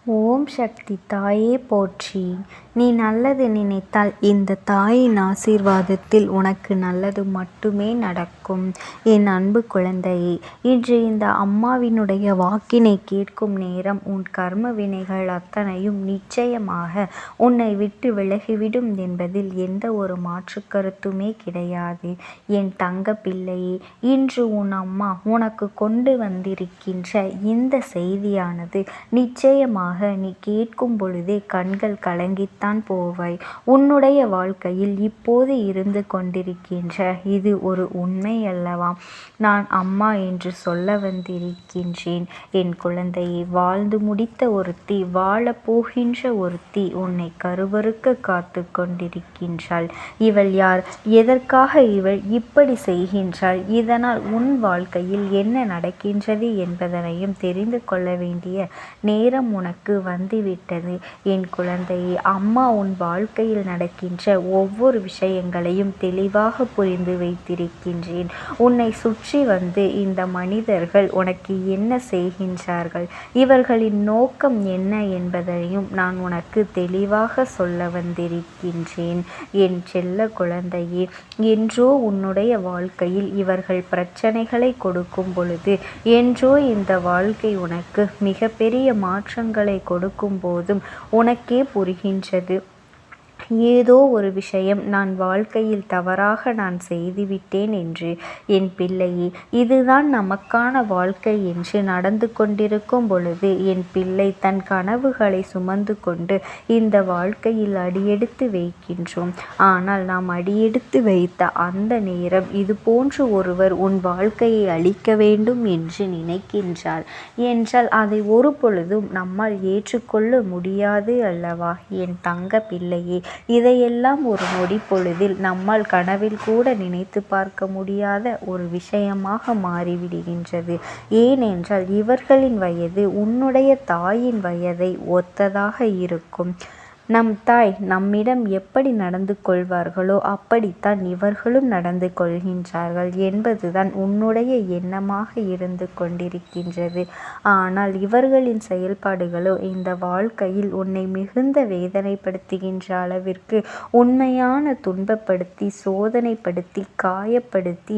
ஓம் சக்தி தாயே போற்றி. நீ நல்லது நினைத்தால் இந்த தாயின் ஆசீர்வாதத்தில் உனக்கு நல்லது மட்டுமே நடக்கும். என் அன்பு குழந்தையே, இன்று இந்த அம்மாவினுடைய வாக்கினை கேட்கும் நேரம் உன் கர்ம வினைகள் அத்தனையும் நிச்சயமாக உன்னை விட்டு விலகிவிடும் என்பதில் எந்த ஒரு மாற்று கருத்துமே கிடையாது. என் தங்க பிள்ளையே, இன்று உன் அம்மா உனக்கு கொண்டு வந்திருக்கின்ற இந்த செய்தியானது நிச்சயமாக நீ கேட்கும் பொழுதே கண்கள் கலங்கித்தான் போவாய். உன்னுடைய வாழ்க்கையில் இப்போது இருந்து கொண்டிருக்கின்ற இது ஒரு உண்மை அல்லவா? நான் அம்மா என்று சொல்ல வந்திருக்கின்றேன். என் குழந்தையை, வாழ்ந்து முடித்த ஒருத்தி, வாழப் போகின்ற ஒருத்தி உன்னை கருவறுக்க காத்து கொண்டிருக்கின்றாள். இவள் யார்? எதற்காக இவள் இப்படி செய்கின்றாள்? இதனால் உன் வாழ்க்கையில் என்ன நடக்கின்றது என்பதனையும் தெரிந்து கொள்ள வேண்டிய நேரம் உனக்கு வந்துவிட்டது. என் குழந்தையே, அம்மா உன் வாழ்க்கையில் நடக்கின்ற ஒவ்வொரு விஷயங்களையும் தெளிவாக புரிந்து வைத்திருக்கின்றேன். உன்னை சுற்றி வந்து இந்த மனிதர்கள் உனக்கு என்ன செய்கின்றார்கள், இவர்களின் நோக்கம் என்ன என்பதையும் நான் உனக்கு தெளிவாக சொல்ல வந்திருக்கின்றேன். என் செல்ல குழந்தையே, என்றோ உன்னுடைய வாழ்க்கையில் இவர்கள் பிரச்சனைகளை கொடுக்கும் பொழுது, என்றோ இந்த வாழ்க்கை உனக்கு மிகப்பெரிய மாற்றங்களை கொடுக்கும் போதும் உனக்கே புரிகின்றது, ஏதோ ஒரு விஷயம் நான் வாழ்க்கையில் தவறாக நான் செய்துவிட்டேன் என்று. என் பிள்ளையே, இதுதான் நமக்கான வாழ்க்கை என்று நடந்து கொண்டிருக்கும் பொழுது என் பிள்ளை தன் கனவுகளை சுமந்து கொண்டு இந்த வாழ்க்கையில் அடியெடுத்து வைக்கின்றோம். ஆனால் நாம் அடியெடுத்து வைத்த அந்த நேரம் இது போன்று ஒருவர் உன் வாழ்க்கையை அழிக்க வேண்டும் என்று நினைக்கின்றார் என்றால் அதை ஒரு பொழுதும் நம்மால் ஏற்றுக்கொள்ள முடியாது அல்லவா? என் தங்க பிள்ளையே, இதையெல்லாம் ஒரு நொடி பொழுதில் நம்மால் கனவில் கூட நினைத்து பார்க்க முடியாத ஒரு விஷயமாக மாறிவிடுகின்றது. ஏனென்றால் இவர்களின் வயது உன்னுடைய தாயின் வயதை ஒத்ததாக இருக்கும். நம் தாய் நம்மிடம் எப்படி நடந்து கொள்வார்களோ அப்படித்தான் இவர்களும் நடந்து கொள்கின்றார்கள் என்பதுதான் உன்னுடைய எண்ணமாக இருந்து கொண்டிருக்கின்றது. ஆனால் இவர்களின் செயல்பாடுகளோ இந்த வாழ்க்கையில் உன்னை மிகுந்த வேதனைப்படுத்துகின்ற அளவிற்கு உண்மையான துன்பப்படுத்தி, சோதனைப்படுத்தி, காயப்படுத்தி,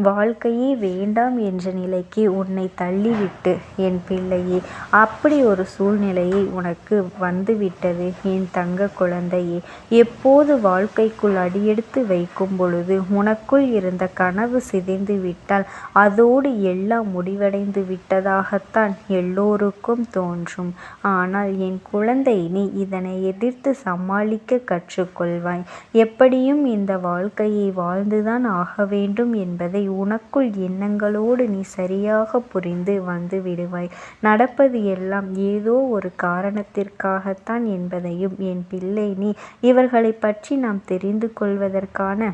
வாழ்க்கையே வேண்டாம் என்ற நிலைக்கு உன்னை தள்ளிவிட்டு, என் பிள்ளையே, அப்படி ஒரு சூழ்நிலையை உனக்கு வந்துவிட்டது. என் தங்க குழந்தையே, எப்போது வாழ்க்கைக்குள் அடியெடுத்து வைக்கும் பொழுது உனக்குள் இருந்த கனவு சிதைந்து விட்டால் அதோடு எல்லாம் முடிவடைந்து விட்டதாகத்தான் எல்லோருக்கும் தோன்றும். ஆனால் என் குழந்தை, நீ இதனை எதிர்த்து சமாளிக்க கற்றுக்கொள்வாய். எப்படியும் இந்த வாழ்க்கையை வாழ்ந்துதான் ஆக வேண்டும் என்பதை உனக்குள் எண்ணங்களோடு நீ சரியாக புரிந்து வந்து விடுவாய். நடப்பது எல்லாம் ஏதோ ஒரு காரணத்திற்காகத்தான் என்பதையும் என் பிள்ளை, நீ இவர்களை பற்றி நாம் தெரிந்து கொள்வதற்கான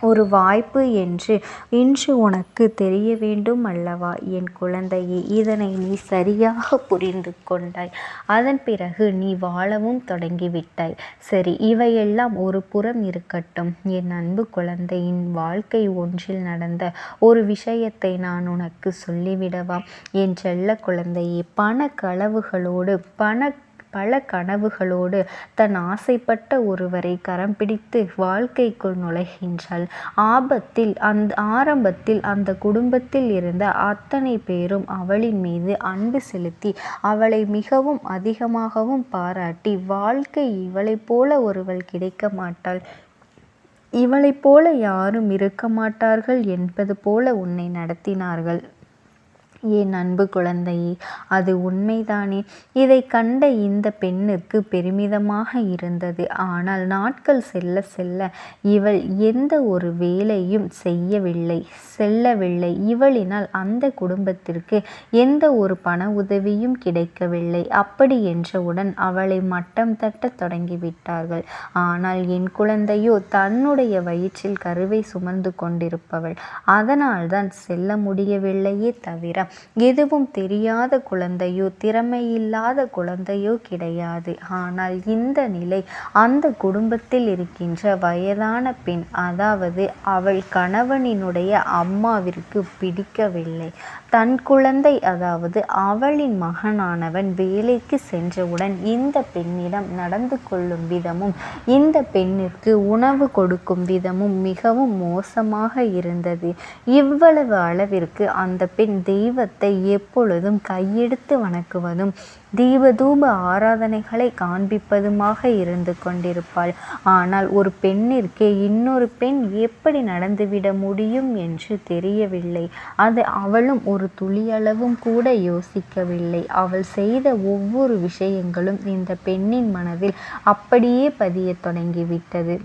ஒரு வாய்ப்பு என்று இன்று உனக்கு தெரிய வேண்டும் அல்லவா? என் குழந்தையே, இதனை நீ சரியாக புரிந்து கொண்டாய். அதன் பிறகு நீ வாழவும் தொடங்கிவிட்டாய். சரி, இவையெல்லாம் ஒரு புறம் இருக்கட்டும். என் அன்பு குழந்தையின் வாழ்க்கை ஒன்றில் நடந்த ஒரு விஷயத்தை நான் உனக்கு சொல்லிவிடவா? என் செல்ல குழந்தையே, பல கனவுகளோடு தன் ஆசைப்பட்ட ஒருவரை கரம் பிடித்து வாழ்க்கைக்குள் நுழைகின்றாள். ஆரம்பத்தில் அந்த குடும்பத்தில் இருந்த அத்தனை பேரும் அவளின் மீது அன்பு செலுத்தி அவளை மிகவும் அதிகமாகவும் பாராட்டி, வாழ்க்கை இவளைப் போல ஒருவள் கிடைக்க மாட்டாள், இவளைப் போல யாரும் இருக்க மாட்டார்கள் என்பது போல உன்னை நடத்தினார்கள். என் அன்பு குழந்தையே, அது உண்மைதானே? இதை கண்ட இந்த பெண்ணுக்கு பெருமிதமாக இருந்தது. ஆனால் நாட்கள் செல்ல செல்ல இவள் எந்த ஒரு வேலையும் செல்லவில்லை. இவளினால் அந்த குடும்பத்திற்கு எந்த ஒரு பண உதவியும் கிடைக்கவில்லை. அப்படி என்றவுடன் அவளை மட்டம் தட்ட தொடங்கிவிட்டார்கள். ஆனால் என் குழந்தையோ தன்னுடைய வயிற்றில் கருவை சுமந்து கொண்டிருப்பவள். அதனால்தான் செல்ல முடியவில்லையே தவிர எதுவும் தெரியாத குழந்தையோ திறமையில்லாத குழந்தையோ கிடையாது. ஆனால் இந்த நிலை அந்த குடும்பத்தில் இருக்கின்ற வயதான பெண், அதாவது அவள் கணவனினுடைய அம்மாவிற்கு பிடிக்கவில்லை. தன் குழந்தை, அதாவது அவளின் மகனானவன் வேலைக்கு சென்றவுடன் இந்த பெண்ணிடம் நடந்து கொள்ளும் விதமும் இந்த பெண்ணிற்கு உணவு கொடுக்கும் விதமும் மிகவும் மோசமாக இருந்தது. இவ்வளவு அளவிற்கு அந்த பெண் தெய்வத்தை எப்பொழுதும் கையெடுத்து வணங்குவதும் தீபதூப ஆராதனைகளை காண்பிப்பதுமாக இருந்து கொண்டிருப்பாள். ஆனால் ஒரு பெண்ணிற்கே இன்னொரு பெண் எப்படி நடந்துவிட முடியும் என்று தெரியவில்லை. அது அவளும் ஒரு துளியளவும் கூட யோசிக்கவில்லை. அவள் செய்த ஒவ்வொரு விஷயங்களும் இந்த பெண்ணின் மனதில் அப்படியே பதிய தொடங்கிவிட்டது.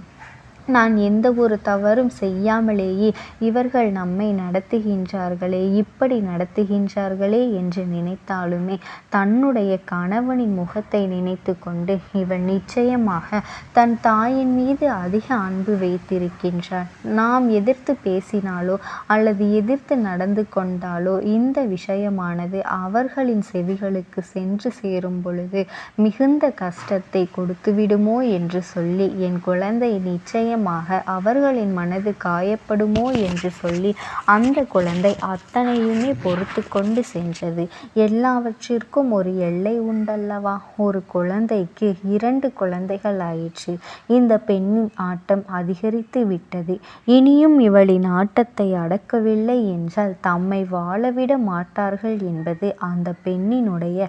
நான் எந்த ஒரு தவறும் செய்யாமலேயே இவர்கள் நம்மை நடத்துகின்றார்களே, இப்படி நடத்துகின்றார்களே என்று நினைத்தாலுமே தன்னுடைய கணவனின் முகத்தை நினைத்து கொண்டு இவள் நிச்சயமாக தன் தாயின் மீது அதிக அன்பு வைத்திருக்கின்றாள். நாம் எதிர்த்து பேசினாலோ அல்லது எதிர்த்து நடந்து கொண்டாலோ இந்த விஷயமானது அவர்களின் செவிகளுக்கு சென்று சேரும் பொழுது மிகுந்த கஷ்டத்தை கொடுத்துவிடுமோ என்று சொல்லி என் குழந்தை நிச்சயம் அவர்களின் மனது காயப்படுமோ என்று சொல்லி அந்த குழந்தை அத்தனையுமே பொறுத்து கொண்டு சென்றது. எல்லாவற்றிற்கும் ஒரு எல்லை உண்டல்லவா? ஒரு குழந்தைக்கு 2 குழந்தைகள் ஆயிற்று. இந்த பெண்ணின் ஆட்டம் அதிகரித்து விட்டது. இனியும் இவளின் ஆட்டத்தை அடக்கவில்லை என்றால் தம்மை வாழவிட மாட்டார்கள் என்பது அந்த பெண்ணினுடைய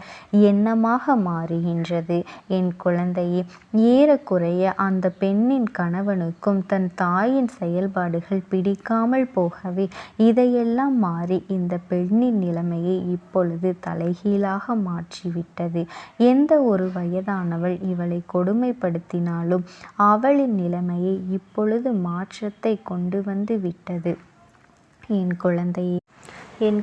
எண்ணமாக மாறுகின்றது. என் குழந்தையே, ஏறக்குறைய அந்த பெண்ணின் கணவனுக்கு தன் தாயின் செயல்பாடுகள் பிடிக்காமல் போகவே இதையெல்லாம் மாறி இந்த பெண்ணின் நிலைமையை இப்பொழுது தலைகீழாக மாற்றிவிட்டது. எந்த ஒரு வயதானவள் இவளை கொடுமைப்படுத்தினாலும் அவளின் நிலைமையை இப்பொழுது மாற்றத்தை கொண்டு வந்து விட்டது. என்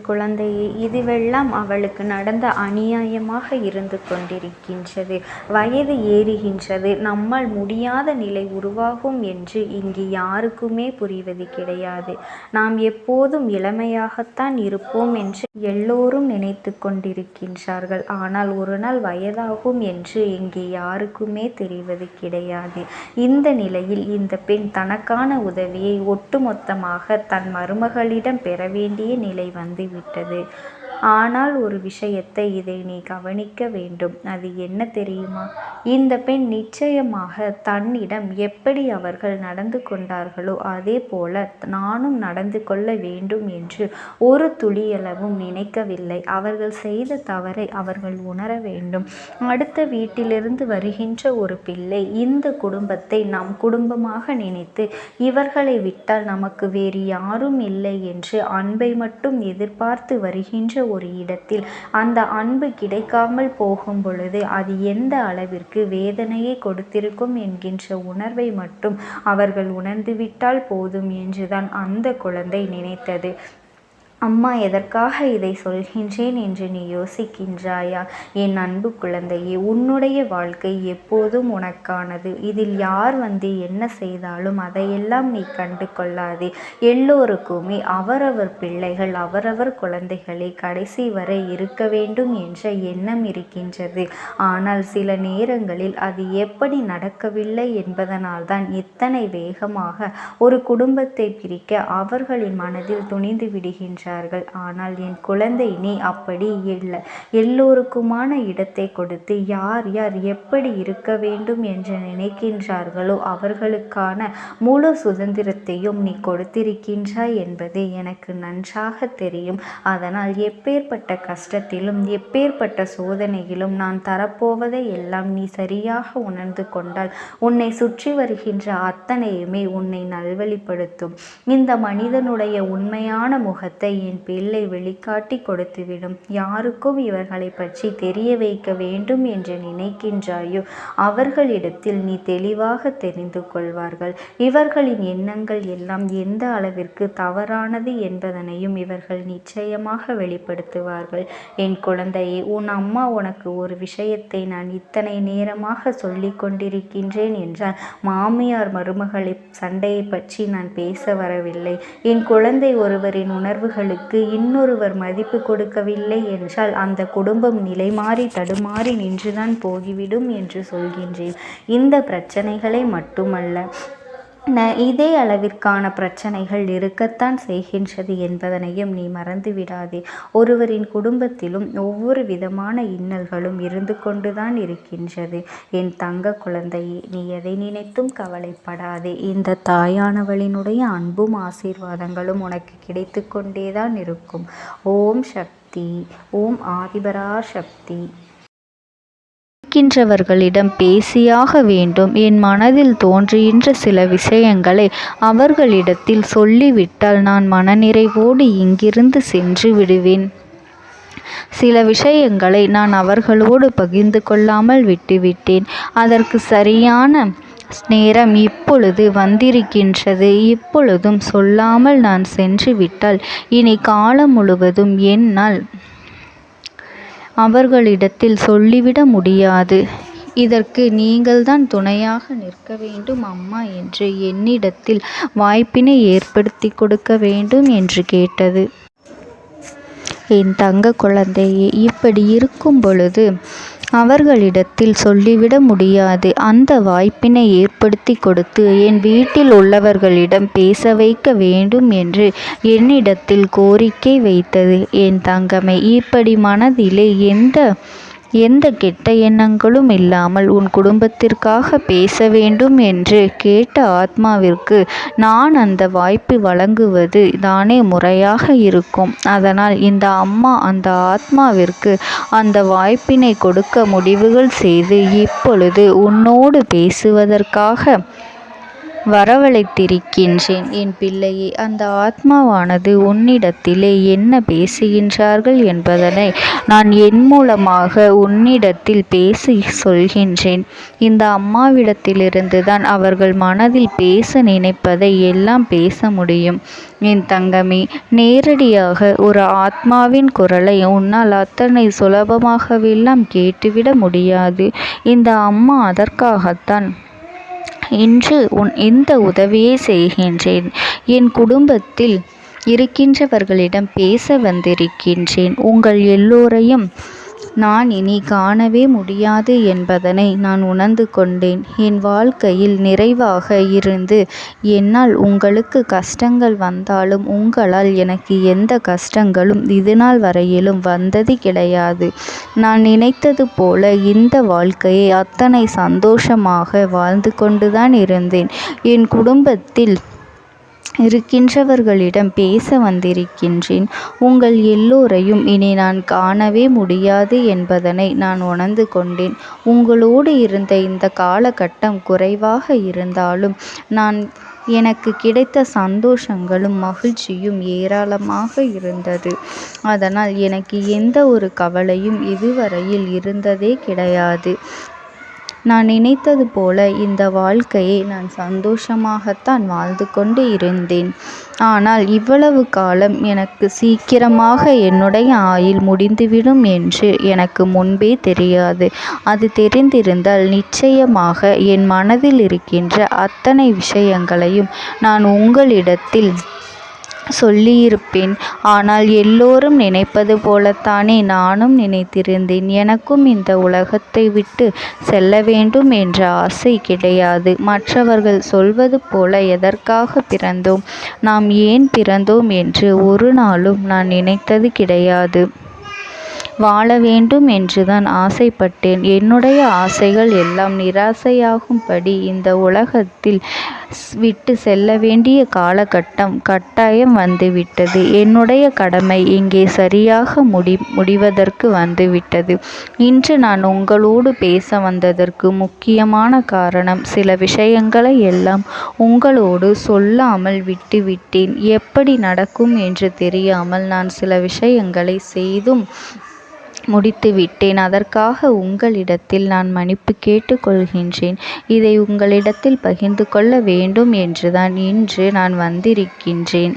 குழந்தையே, இதுவெல்லாம் அவளுக்கு நடந்த அநியாயமாக இருந்து கொண்டிருக்கின்றது. வயது ஏறுகின்றது, நம்மால் முடியாத நிலை உருவாகும் என்று இங்கு யாருக்குமே புரிவது கிடையாது. நாம் எப்போதும் இளமையாகத்தான் இருப்போம் என்று எல்லோரும் நினைத்து கொண்டிருக்கின்றார்கள். ஆனால் ஒரு நாள் வயதாகும் என்று இங்கே யாருக்குமே தெரிவது கிடையாது. இந்த நிலையில் இந்த பெண் தனக்கான உதவியை ஒட்டுமொத்தமாக தன் மருமகளிடம் பெற வேண்டிய நிலை வந்துவிட்டது. ஆனால் ஒரு விஷயத்தை இதை நீ கவனிக்க வேண்டும். அது என்ன தெரியுமா? இந்த பெண் நிச்சயமாக தன்னிடம் எப்படி அவர்கள் நடந்து கொண்டார்களோ அதே போல நானும் நடந்து கொள்ள வேண்டும் என்று ஒரு துளியளவும் நினைக்கவில்லை. அவர்கள் செய்த தவறை அவர்கள் உணர வேண்டும். அடுத்த வீட்டிலிருந்து வருகின்ற ஒரு பிள்ளை இந்த குடும்பத்தை நம் குடும்பமாக நினைத்து இவர்களை விட்டால் நமக்கு வேறு யாரும் இல்லை என்று அன்பை மட்டும் எதிர்பார்த்து வருகின்ற ஒரு இடத்தில் அந்த அன்பு கிடைக்காமல் போகும் பொழுது அது எந்த அளவிற்கு வேதனையை கொடுத்திருக்கும் என்கின்ற உணர்வை மட்டும் அவர்கள் உணர்ந்துவிட்டால் போதும் என்றுதான் அந்த குழந்தை நினைத்தது. அம்மா எதற்காக இதை சொல்கின்றேன் என்று நீ யோசிக்கின்றாயா? என் அன்பு குழந்தையே, உன்னுடைய வாழ்க்கை எப்போதும் உனக்கானது. இதில் யார் வந்து என்ன செய்தாலும் அதையெல்லாம் நீ கண்டு கொள்ளாதே. எல்லோருக்குமே அவரவர் பிள்ளைகள் அவரவர் குழந்தைகளை கடைசி வரை இருக்க வேண்டும் என்ற எண்ணம் இருக்கின்றது. ஆனால் சில நேரங்களில் அது எப்படி நடக்கவில்லை என்பதனால்தான் இத்தனை வேகமாக ஒரு குடும்பத்தை பிரிக்க அவர்களின் மனதில் துணிந்து விடுகின்றார். ஆனால் என் குழந்தை, நீ அப்படி இல்லை. எல்லோருக்குமான இடத்தை கொடுத்து யார் யார் எப்படி இருக்க வேண்டும் என்று நினைக்கின்றார்களோ அவர்களுக்கான முழு சுதந்திரத்தையும் நீ கொடுத்திருக்கின்றாய் என்பது எனக்கு நன்றாக தெரியும். அதனால் எப்பேற்பட்ட கஷ்டத்திலும் எப்பேற்பட்ட சோதனையிலும் நான் தரப்போவதை எல்லாம் நீ சரியாக உணர்ந்து கொண்டால் உன்னை சுற்றி வருகின்ற அத்தனையுமே உன்னை நல்வழிப்படுத்தும். இந்த மனிதனுடைய உண்மையான முகத்தை என் பிள்ளை வெளிக்காட்டி கொடுத்துவிடும். யாருக்கும் இவர்களை பற்றி தெரிய வைக்க வேண்டும் என்று நினைக்கின்றாயோ அவர்களிடத்தில் நீ தெளிவாக தெரிந்து கொள்வார்கள். இவர்களின் எண்ணங்கள் எல்லாம் எந்த அளவிற்கு தவறானது என்பதனையும் இவர்கள் நிச்சயமாக வெளிப்படுத்துவார்கள். என் குழந்தையே, உன் அம்மா உனக்கு ஒரு விஷயத்தை நான் இத்தனை நேரமாக சொல்லி கொண்டிருக்கின்றேன் என்றால் மாமியார் மருமகளை சண்டையை பற்றி நான் பேச வரவில்லை. என் குழந்தை ஒருவரின் உணர்வுகளுக்கு இன்னொருவர் மதிப்பு கொடுக்கவில்லை என்றால் அந்த குடும்பம் நிலைமாறி தடுமாறி நின்றுதான் போகிவிடும் என்று சொல்கின்றேன். இந்த பிரச்சனைகளை மட்டுமல்ல, இதே அளவிற்கான பிரச்சனைகள் இருக்கத்தான் செய்கின்றது என்பதனையும் நீ மறந்துவிடாதே. ஒருவரின் குடும்பத்திலும் ஒவ்வொரு விதமான இன்னல்களும் இருந்து கொண்டுதான் இருக்கின்றது. என் தங்க குழந்தையே, நீ எதை நினைத்தும் கவலைப்படாதே. இந்த தாயானவளினுடைய அன்பும் ஆசீர்வாதங்களும் உனக்கு கிடைத்து கொண்டேதான் இருக்கும். ஓம் சக்தி. ஓம் ஆதிபரா சக்தி. இருக்கின்றவர்களிடம் பேசியாக வேண்டும். என் மனதில் தோன்றுகின்ற சில விஷயங்களை அவர்களிடத்தில் சொல்லிவிட்டால் நான் மனநிறைவோடு இங்கிருந்து சென்று விடுவேன். சில விஷயங்களை நான் அவர்களோடு பகிர்ந்து கொள்ளாமல் விட்டுவிட்டேன். அதற்கு சரியான நேரம் இப்பொழுது வந்திருக்கின்றது. இப்பொழுதும் சொல்லாமல் நான் சென்று விட்டால் இனி காலம் முழுவதும் என்னால் அவர்களிடத்தில் சொல்லிவிட முடியாது. இதற்கு நீங்கள்தான் துணையாக நிற்க வேண்டும் அம்மா என்று என்னிடத்தில் வாய்ப்பினை ஏற்படுத்தி கொடுக்க வேண்டும் என்று கேட்டது. என் தங்க குழந்தையே, இப்படி இருக்கும் பொழுது அவர்களிடத்தில் சொல்லிவிட முடியாது. அந்த வாய்ப்பினை ஏற்படுத்தி கொடுத்து என் வீட்டில் உள்ளவர்களிடம் பேச வைக்க வேண்டும் என்று என்னிடத்தில் கோரிக்கை வைத்தது. என் தங்கமே, இப்படி மனதிலே எந்த கெட்ட எண்ணங்களும் இல்லாமல் உன் குடும்பத்திற்காக பேச வேண்டும் என்று கேட்ட ஆத்மாவிற்கு நான் அந்த வாய்ப்பு வழங்குவது தானே முறையாக இருக்கும். அதனால் இந்த அம்மா அந்த ஆத்மாவிற்கு அந்த வாய்ப்பினை கொடுக்க முடிவுகள் செய்து இப்பொழுது உன்னோடு பேசுவதற்காக வரவழைத்திருக்கின்றேன். என் பிள்ளையே, அந்த ஆத்மாவானது உன்னிடத்திலே என்ன பேசுகின்றார்கள் என்பதனை நான் என் மூலமாக உன்னிடத்தில் பேசி சொல்கின்றேன். இந்த அம்மாவிடத்திலிருந்து தான் அவர்கள் மனதில் பேச நினைப்பதை எல்லாம் பேச முடியும். என் தங்கமே, நேரடியாக ஒரு ஆத்மாவின் குரலை உன்னால் அத்தனை சுலபமாகவெல்லாம் கேட்டுவிட முடியாது. இந்த அம்மா அதற்காகத்தான் இன்று இந்த உதவியை செய்கின்றேன். என் குடும்பத்தில் இருக்கின்றவர்களிடம் பேச வந்திருக்கின்றேன். உங்கள் எல்லோரையும் நான் இனி காணவே முடியாது என்பதனை நான் உணர்ந்து கொண்டேன். என் வாழ்க்கையில் நிறைவாக இருந்து என்னால் உங்களுக்கு கஷ்டங்கள் வந்தாலும் உங்களால் எனக்கு எந்த கஷ்டங்களும் இதுநாள் வரையிலும் வந்தது கிடையாது. நான் நினைத்தது போல இந்த வாழ்க்கையை அத்தனை சந்தோஷமாக வாழ்ந்து கொண்டுதான் இருந்தேன். என் குடும்பத்தில் இருக்கின்றவர்களிடம் பேச வந்திருக்கின்றேன். உங்கள் எல்லோரையும் இனி நான் காணவே முடியாது என்பதனை நான் உணர்ந்து கொண்டேன். உங்களோடு இருந்த இந்த காலகட்டம் குறைவாக இருந்தாலும் எனக்கு கிடைத்த சந்தோஷங்களும் மகிழ்ச்சியும் ஏராளமாக இருந்தது. அதனால் எனக்கு எந்த ஒரு கவலையும் இதுவரையில் இருந்ததே கிடையாது. நான் நினைத்தது போல இந்த வாழ்க்கையை நான் சந்தோஷமாகத்தான் வாழ்ந்து கொண்டு இருந்தேன். ஆனால் இவ்வளவு காலம் எனக்கு சீக்கிரமாக என்னுடைய ஆயுள் முடிந்துவிடும் என்று எனக்கு முன்பே தெரியாது. அது தெரிந்திருந்தால் நிச்சயமாக என் மனதில் இருக்கின்ற அத்தனை விஷயங்களையும் நான் உங்களிடத்தில் சொல்லியிருப்பேன். ஆனால் எல்லோரும் நினைப்பது போலத்தானே நானும் நினைத்திருந்தேன். எனக்கும் இந்த உலகத்தை விட்டு செல்ல வேண்டும் என்ற ஆசை கிடையாது. மற்றவர்கள் சொல்வது போல எதற்காக பிறந்தோம், நாம் ஏன் பிறந்தோம் என்று ஒரு நாளும் நான் நினைத்தது கிடையாது. வாழ வேண்டும் என்றுதான் ஆசைப்பட்டேன். என்னுடைய ஆசைகள் எல்லாம் நிராசையாகும்படி இந்த உலகத்தில் விட்டு செல்ல வேண்டிய காலகட்டம் கட்டாயம் வந்துவிட்டது. என்னுடைய கடமை இங்கே சரியாக முடிவதற்கு வந்துவிட்டது. இன்று நான் உங்களோடு பேச வந்ததற்கு முக்கியமான காரணம், சில விஷயங்களை எல்லாம் உங்களோடு சொல்லாமல் விட்டுவிட்டேன். எப்படி நடக்கும் என்று தெரியாமல் நான் சில விஷயங்களை செய்தும் முடித்துவிட்டேன். அதற்காக உங்களிடத்தில் நான் மன்னிப்பு கேட்டுக்கொள்கின்றேன். இதை உங்களிடத்தில் பகிர்ந்து கொள்ள வேண்டும் என்றுதான் இன்று நான் வந்திருக்கின்றேன்.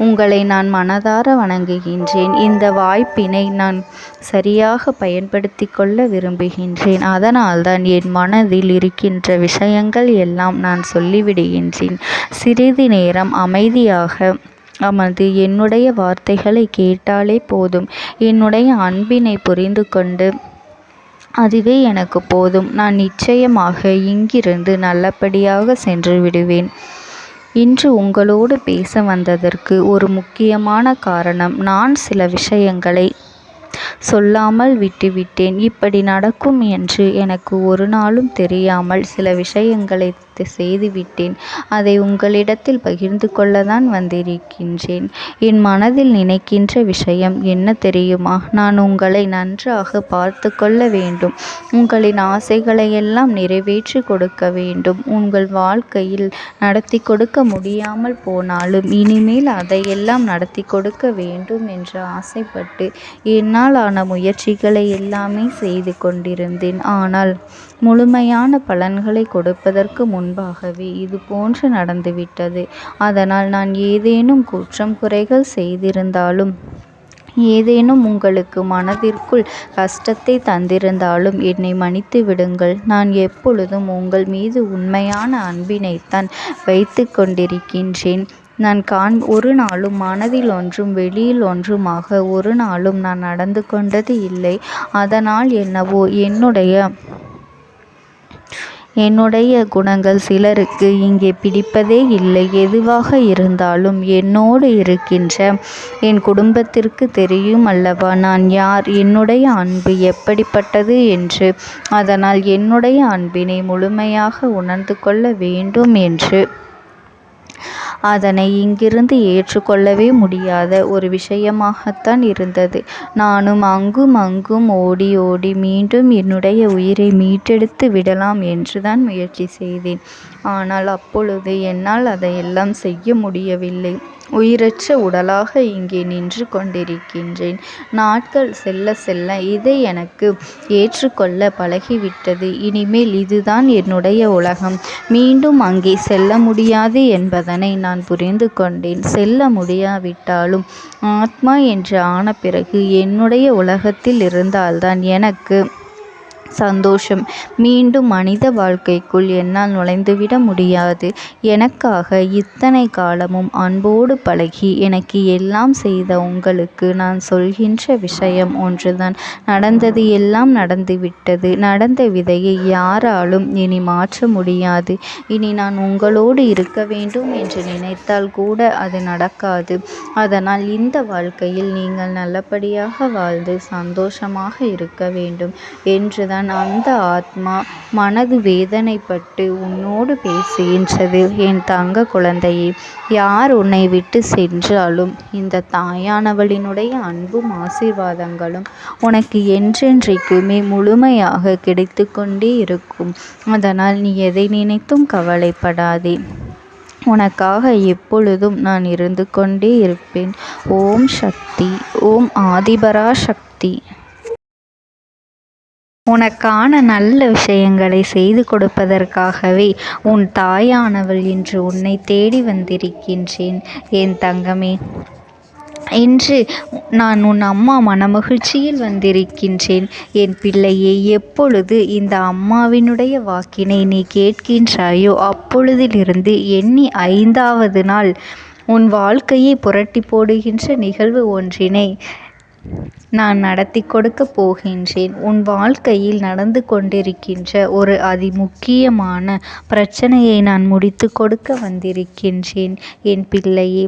உங்களை நான் மனதார வணங்குகின்றேன். இந்த வாய்ப்பினை நான் சரியாக பயன்படுத்தி கொள்ள விரும்புகின்றேன். அதனால்தான் என் மனதில் இருக்கின்ற விஷயங்கள் எல்லாம் நான் சொல்லிவிடுகின்றேன். சிறிது நேரம் அமைதியாக அமர்ந்து என்னுடைய வார்த்தைகளை கேட்டாலே போதும். என்னுடைய அன்பினை புரிந்து கொண்டு அதுவே எனக்கு போதும். நான் நிச்சயமாக இங்கிருந்து நல்லபடியாக சென்று விடுவேன். இன்று உங்களோடு பேச வந்ததற்கு ஒரு முக்கியமான காரணம், நான் சில விஷயங்களை சொல்லாமல் விட்டுவிட்டேன். இப்படி நடக்கும் என்று எனக்கு ஒரு நாளும் தெரியாமல் சில விஷயங்களை செய்துவிட்டேன். அதை உங்களிடத்தில் பகிர்ந்து கொள்ளத்தான் வந்திருக்கின்றேன். என் மனதில் நினைக்கின்ற விஷயம் என்ன தெரியுமா? நான் உங்களை நன்றாக பார்த்து கொள்ள வேண்டும். உங்களின் ஆசைகளையெல்லாம் நிறைவேற்றி கொடுக்க வேண்டும். உங்கள் வாழ்க்கையில் நடத்தி கொடுக்க முடியாமல் போனாலும் இனிமேல் அதையெல்லாம் நடத்தி கொடுக்க வேண்டும் என்று ஆசைப்பட்டு என்னால் ஆன முயற்சிகளை எல்லாமே செய்து கொண்டிருந்தேன். ஆனால் முழுமையான பலன்களை கொடுப்பதற்கு முன்பாகவே இது போன்று நடந்துவிட்டது. அதனால் நான் ஏதேனும் குற்றம் குறைகள் செய்திருந்தாலும், ஏதேனும் உங்களுக்கு மனதிற்குள் கஷ்டத்தை தந்திருந்தாலும் என்னை மன்னித்து விடுங்கள். நான் எப்பொழுதும் உங்கள் மீது உண்மையான அன்பினைத்தான் வைத்து கொண்டிருக்கின்றேன். நான் ஒரு நாளும் மனதில் ஒன்றும் வெளியில் ஒன்றுமாக ஒரு நாளும் நான் நடந்து கொண்டது இல்லை. அதனால் என்னவோ என்னுடைய குணங்கள் சிலருக்கு இங்கே பிடிப்பதே இல்லை. எதுவாக இருந்தாலும் என்னோடு இருக்கின்ற என் குடும்பத்திற்கு தெரியும் அல்லவா நான் யார், என்னுடைய அன்பு எப்படிப்பட்டது என்று. அதனால் என்னுடைய அன்பினை முழுமையாக உணர்ந்து கொள்ள வேண்டும் என்று அதனை இங்கிருந்து ஏற்றுக்கொள்ளவே முடியாத ஒரு விஷயமாகத்தான் இருந்தது. நானும் அங்கும் அங்கும் ஓடி ஓடி மீண்டும் என்னுடைய உயிரை மீட்டெடுத்து விடலாம் என்றுதான் முயற்சி செய்தேன். ஆனால் அப்பொழுது என்னால் அதையெல்லாம் செய்ய முடியவில்லை. உயிரற்ற உடலாக இங்கே நின்று கொண்டிருக்கின்றேன். நாட்கள் செல்ல செல்ல இதை எனக்கு ஏற்றுக்கொள்ள பழகிவிட்டது. இனிமேல் இதுதான் என்னுடைய உலகம். மீண்டும் அங்கே செல்ல முடியாது என்பதனை நான் புரிந்து கொண்டேன். செல்ல முடியாவிட்டாலும் ஆத்மா என்று ஆன பிறகு என்னுடைய உலகத்தில் இருந்தால்தான் எனக்கு சந்தோஷம். மீண்டும் மனித வாழ்க்கைக்குள் என்னால் நுழைந்துவிட முடியாது. எனக்காக இத்தனை காலமும் அன்போடு பழகி எனக்கு எல்லாம் செய்த உங்களுக்கு நான் சொல்கின்ற விஷயம் ஒன்றுதான். நடந்தது எல்லாம் நடந்துவிட்டது. நடந்த விதையை யாராலும் இனி மாற்ற முடியாது. இனி நான் உங்களோடு இருக்க வேண்டும் என்று நினைத்தால் கூட அது நடக்காது. அதனால் இந்த வாழ்க்கையில் நீங்கள் நல்லபடியாக வாழ்ந்து சந்தோஷமாக இருக்க வேண்டும் என்றுதான் அந்த ஆத்மா மனது வேதனைப்பட்டு உன்னோடு பேசுகின்றது. என் தங்க குழந்தையே, யார் உன்னை விட்டு சென்றாலும் இந்த தாயானவளினுடைய அன்பும் ஆசீர்வாதங்களும் உனக்கு என்றென்றைக்குமே முழுமையாக கிடைத்து கொண்டே இருக்கும். அதனால் நீ எதை நினைத்தும் கவலைப்படாதே. உனக்காக எப்பொழுதும் நான் இருந்து கொண்டே இருப்பேன். ஓம் சக்தி. ஓம் ஆதிபரா சக்தி. உனக்கான நல்ல விஷயங்களை செய்து கொடுப்பதற்காகவே உன் தாயானவள் இன்று உன்னை தேடி வந்திருக்கின்றேன். என் தங்கமே, இன்று நான் உன் அம்மா மனமகிழ்ச்சியில் வந்திருக்கின்றேன். என் பிள்ளையே, எப்பொழுது இந்த அம்மாவினுடைய வாக்கினை நீ கேட்கின்றாயோ அப்பொழுதிலிருந்து எண்ணி 5வது நாள் உன் வாழ்க்கையை புரட்டி போடுகின்ற நிகழ்வு ஒன்றினை நான் நடத்தி கொடுக்க போகின்றேன். உன் வாழ்க்கையில் நடந்து கொண்டிருக்கின்ற ஒரு அதிமுக்கியமான பிரச்சனையை நான் முடித்து கொடுக்க வந்திருக்கின்றேன். என் பிள்ளையே,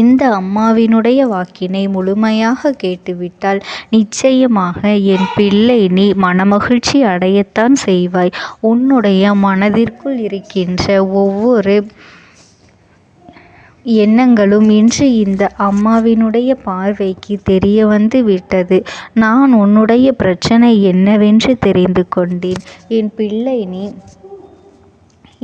இந்த அம்மாவினுடைய வாக்கினை முழுமையாக கேட்டுவிட்டால் நிச்சயமாக என் பிள்ளை நீ மனமகிழ்ச்சி அடையத்தான் செய்வாய். உன்னுடைய மனதிற்குள் இருக்கின்ற ஒவ்வொரு எண்ணங்களும் இன்று இந்த அம்மாவினுடைய பார்வைக்கு தெரிய வந்து விட்டது. நான் உன்னுடைய பிரச்சனை என்னவென்று தெரிந்து கொண்டேன். என் பிள்ளை, நீ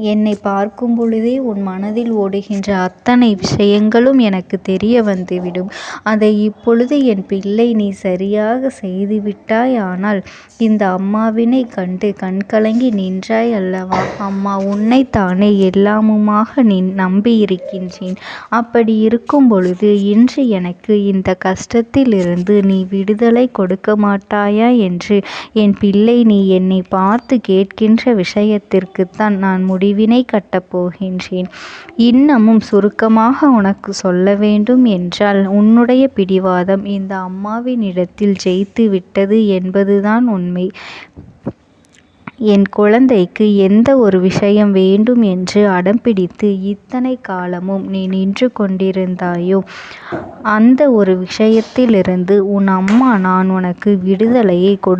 என்னை பார்க்கும் பொழுதே உன் மனதில் ஓடுகின்ற அத்தனை விஷயங்களும் எனக்கு தெரிய வந்துவிடும். அதை இப்பொழுது என் பிள்ளை நீ சரியாக செய்துவிட்டாய். ஆனால் இந்த அம்மாவினை கண்டு கண்கலங்கி நின்றாய் அல்லவா? அம்மா உன்னைத்தானே எல்லாமுமாக நீ நம்பியிருக்கின்றேன். அப்படி இருக்கும் பொழுது இன்று எனக்கு இந்த கஷ்டத்திலிருந்து நீ விடுதலை கொடுக்க மாட்டாயா என்று என் பிள்ளை நீ என்னை பார்த்து கேட்கின்ற விஷயத்திற்குத்தான் நான் முடிவினை கட்டப் போகின்றேன். இன்னமும் சுருக்கமாக உனக்கு சொல்ல வேண்டும் என்றால், உன்னுடைய பிடிவாதம் இந்த அம்மாவினிடத்தில் ஜெயித்து விட்டது என்பதுதான் உண்மை. என் குழந்தைக்கு எந்த ஒரு விஷயம் வேண்டும் என்று அடம்பிடித்து இத்தனை காலமும் நீ நின்று கொண்டிருந்தாயோ, அந்த ஒரு விஷயத்திலிருந்து உன் அம்மா நான் உனக்கு விடுதலையை கொடுக்க